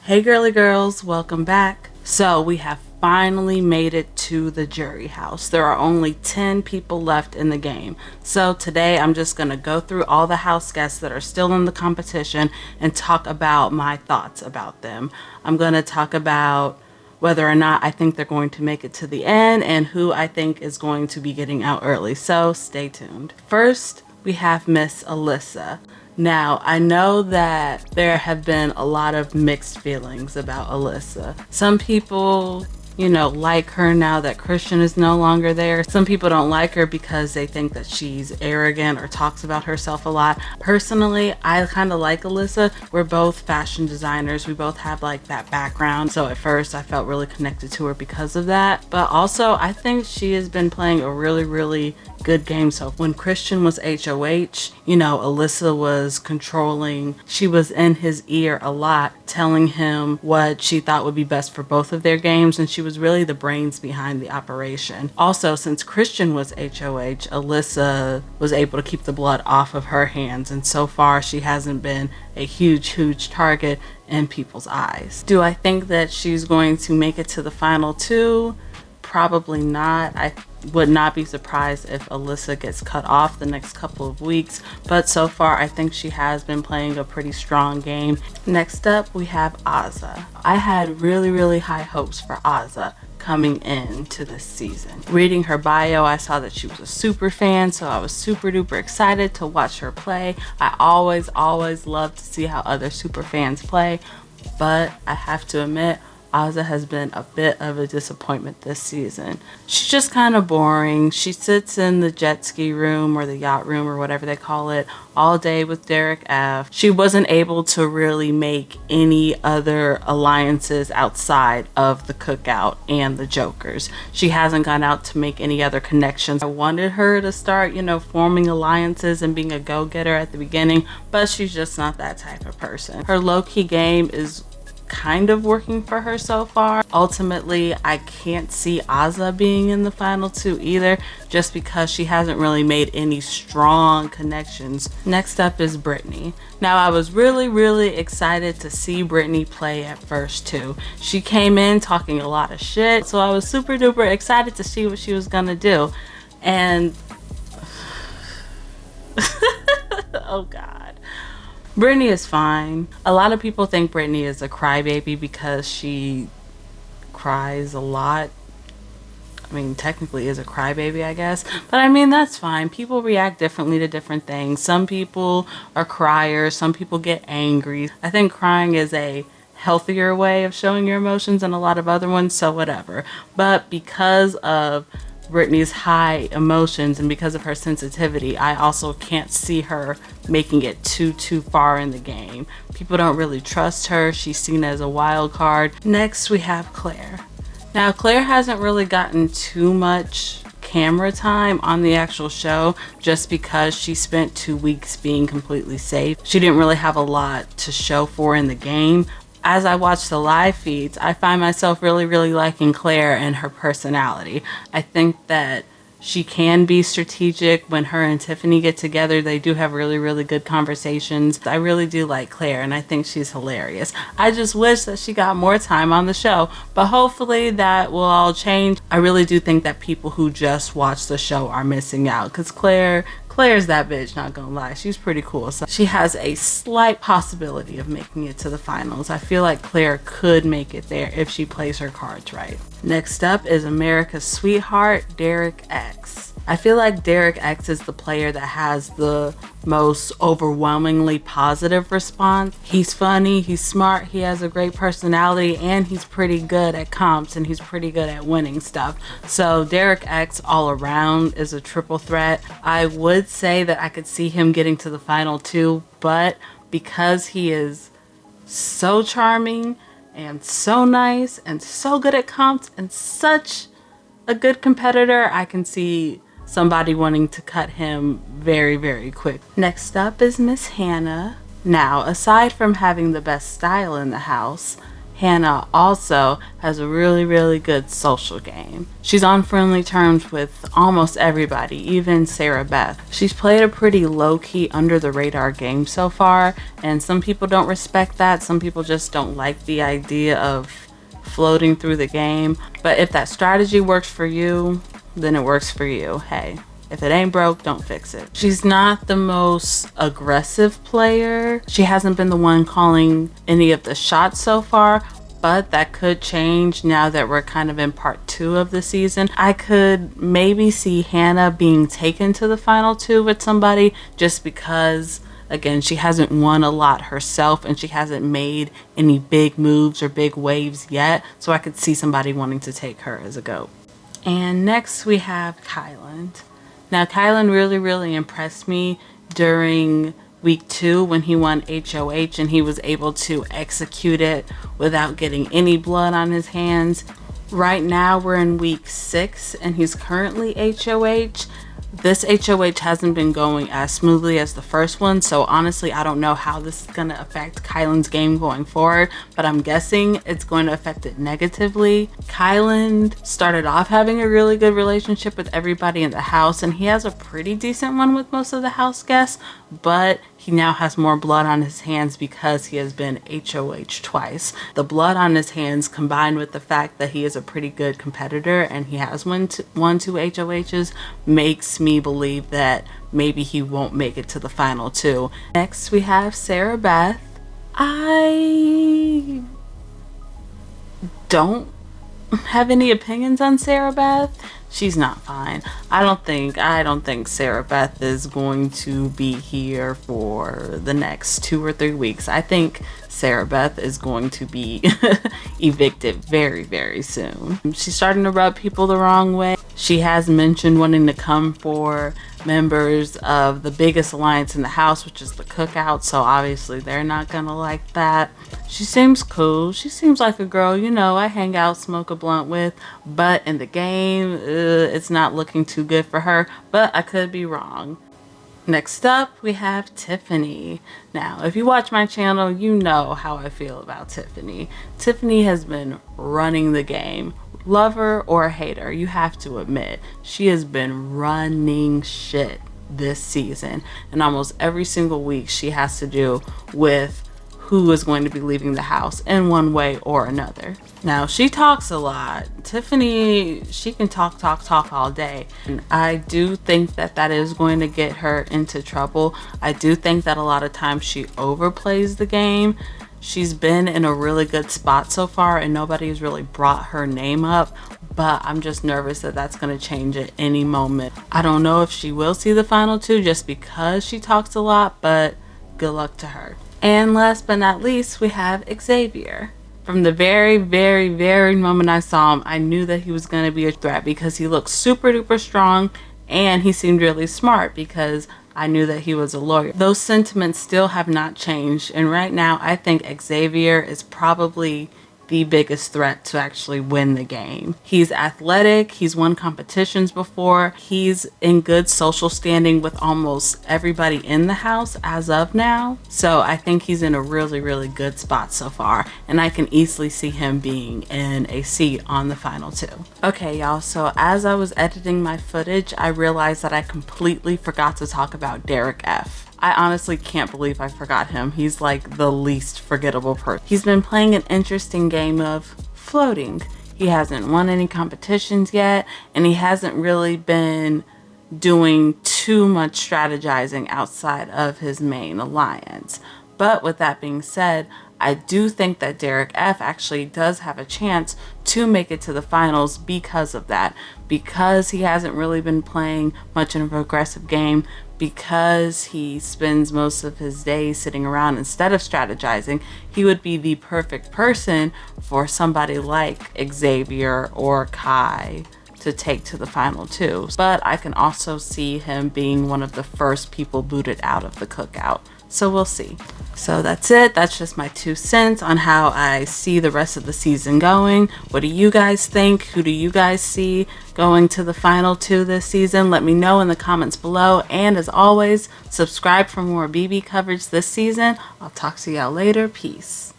Hey girly girls, welcome back. So we have finally made it to the jury house. There are only 10 people left in the game. So today I'm just going to go through all the house guests that are still in the competition and talk about my thoughts about them. I'm going to talk about whether or not I think they're going to make it to the end and who I think is going to be getting out early. So stay tuned. First, we have Miss Alyssa. Now, I know that there have been a lot of mixed feelings about Alyssa. Some people, like her now that Christian is no longer there. Some people don't like her because they think that she's arrogant or talks about herself a lot. Personally, I kind of like Alyssa. We're both fashion designers. We both have like that background. So at first I felt really connected to her because of that. But also I think she has been playing a really good game. So when Christian was HOH, Alyssa was controlling. She was in his ear a lot, telling him what she thought would be best for both of their games, and she was really the brains behind the operation. Also, since Christian was HOH, Alyssa was able to keep the blood off of her hands, and so far she hasn't been a huge target in people's eyes. Do I think that she's going to make it to the final two? Probably not. I would not be surprised if Alyssa gets cut off the next couple of weeks, but so far I think she has been playing a pretty strong game. Next up, we have Azah. I had really high hopes for Azah coming into this season. Reading her bio, I saw that she was a super fan, so I was super duper excited to watch her play. I always love to see how other super fans play, but I have to admit, Azah has been a bit of a disappointment this season. She's just kind of boring. She sits in the jet ski room or the yacht room or whatever they call it all day with Derek F. She wasn't able to really make any other alliances outside of the cookout and the jokers. She hasn't gone out to make any other connections. I wanted her to start, forming alliances and being a go-getter at the beginning, but she's just not that type of person. Her low-key game is kind of working for her so far. Ultimately, I can't see Azah being in the final two either, just because she hasn't really made any strong connections. Next up is Brittany. Now, I was really excited to see Brittany play at first too. She came in talking a lot of shit, so I was super duper excited to see what she was gonna do. And oh god. Brittany is fine. A lot of people think Brittany is a crybaby because she cries a lot. I mean, technically is a crybaby, I guess. But I mean, that's fine. People react differently to different things. Some people are criers. Some people get angry. I think crying is a healthier way of showing your emotions than a lot of other ones, so whatever. But because of Brittany's high emotions and because of her sensitivity, I also can't see her making it too far in the game. People don't really trust her. She's seen as a wild card. Next, we have Claire. Now, Claire hasn't really gotten too much camera time on the actual show just because she spent 2 weeks being completely safe. She didn't really have a lot to show for in the game. As I watch the live feeds, I find myself really liking Claire and her personality. I think that she can be strategic. When her and Tiffany get together, they do have really good conversations. I really do like Claire, and I think she's hilarious. I just wish that she got more time on the show, but hopefully that will all change. I really do think that people who just watch the show are missing out, because Claire's that bitch, not gonna lie. She's pretty cool. So she has a slight possibility of making it to the finals. I feel like Claire could make it there if she plays her cards right. Next up is America's sweetheart, Derek X. I feel like Derek X is the player that has the most overwhelmingly positive response. He's funny, he's smart, he has a great personality, and he's pretty good at comps, and he's pretty good at winning stuff. So Derek X all around is a triple threat. I would say that I could see him getting to the final two, but because he is so charming and so nice and so good at comps and such a good competitor, I can see somebody wanting to cut him very quick. Next up is Miss Hannah. Now, aside from having the best style in the house, Hannah also has a really good social game. She's on friendly terms with almost everybody, even Sarah Beth. She's played a pretty low-key, under-the-radar game so far, and some people don't respect that. Some people just don't like the idea of floating through the game. But if that strategy works for you, then it works for you. Hey, if it ain't broke, don't fix it. She's not the most aggressive player. She hasn't been the one calling any of the shots so far, but that could change now that we're kind of in part 2 of the season. I could maybe see Hannah being taken to the final 2 with somebody, just because, again, she hasn't won a lot herself and she hasn't made any big moves or big waves yet. So I could see somebody wanting to take her as a GOAT. And next we have Kyland. Now, Kyland really impressed me during week 2 when he won HOH and he was able to execute it without getting any blood on his hands. Right now we're in week 6 and he's currently HOH. This HOH hasn't been going as smoothly as the first one, so honestly I don't know how this is going to affect Kyland's game going forward, but I'm guessing it's going to affect it negatively. Kyland started off having a really good relationship with everybody in the house, and he has a pretty decent one with most of the house guests, but he now has more blood on his hands because he has been HOH twice. The blood on his hands, combined with the fact that he is a pretty good competitor and he has won 2 HOHs, makes me believe that maybe he won't make it to the final 2. Next we have Sarah Beth. I don't have any opinions on Sarah Beth. She's not fine. I don't think Sarah Beth is going to be here for the next 2 or 3 weeks. I think Sarah Beth is going to be evicted very soon. She's starting to rub people the wrong way. She has mentioned wanting to come for members of the biggest alliance in the house, which is the cookout, so obviously they're not gonna like that. She seems cool. She seems like a girl, you know, I hang out, smoke a blunt with, but in the game, it's not looking too good for her, but I could be wrong. Next up, we have Tiffany. Now, if you watch my channel, you know how I feel about Tiffany. Tiffany has been running the game. Lover or hater, you have to admit, she has been running shit this season. And almost every single week, she has to do with who is going to be leaving the house in one way or another. Now, she talks a lot. Tiffany, she can talk all day. And I do think that that is going to get her into trouble. I do think that a lot of times she overplays the game. She's been in a really good spot so far and nobody's really brought her name up, but I'm just nervous that that's going to change at any moment. I don't know if she will see the final 2 just because she talks a lot, but good luck to her. And last but not least, we have Xavier. From the very moment I saw him, I knew that he was going to be a threat because he looked super duper strong and he seemed really smart because I knew that he was a lawyer. Those sentiments still have not changed, and right now I think Xavier is probably the biggest threat to actually win the game. He's athletic, he's won competitions before, he's in good social standing with almost everybody in the house as of now. So I think he's in a really good spot so far, and I can easily see him being in a seat on the final 2. Okay, y'all, so as I was editing my footage, I realized that I completely forgot to talk about Derek F. I honestly can't believe I forgot him. He's like the least forgettable person. He's been playing an interesting game of floating. He hasn't won any competitions yet, and he hasn't really been doing too much strategizing outside of his main alliance. But with that being said, I do think that Derek F actually does have a chance to make it to the finals because of that. Because he hasn't really been playing much of a aggressive game, because he spends most of his days sitting around instead of strategizing, he would be the perfect person for somebody like Xavier or Kai to take to the final 2. But I can also see him being one of the first people booted out of the cookout. So we'll see. So that's it. That's just my 2 cents on how I see the rest of the season going. What do you guys think? Who do you guys see going to the final 2 this season? Let me know in the comments below. And as always, subscribe for more BB coverage this season. I'll talk to y'all later. Peace.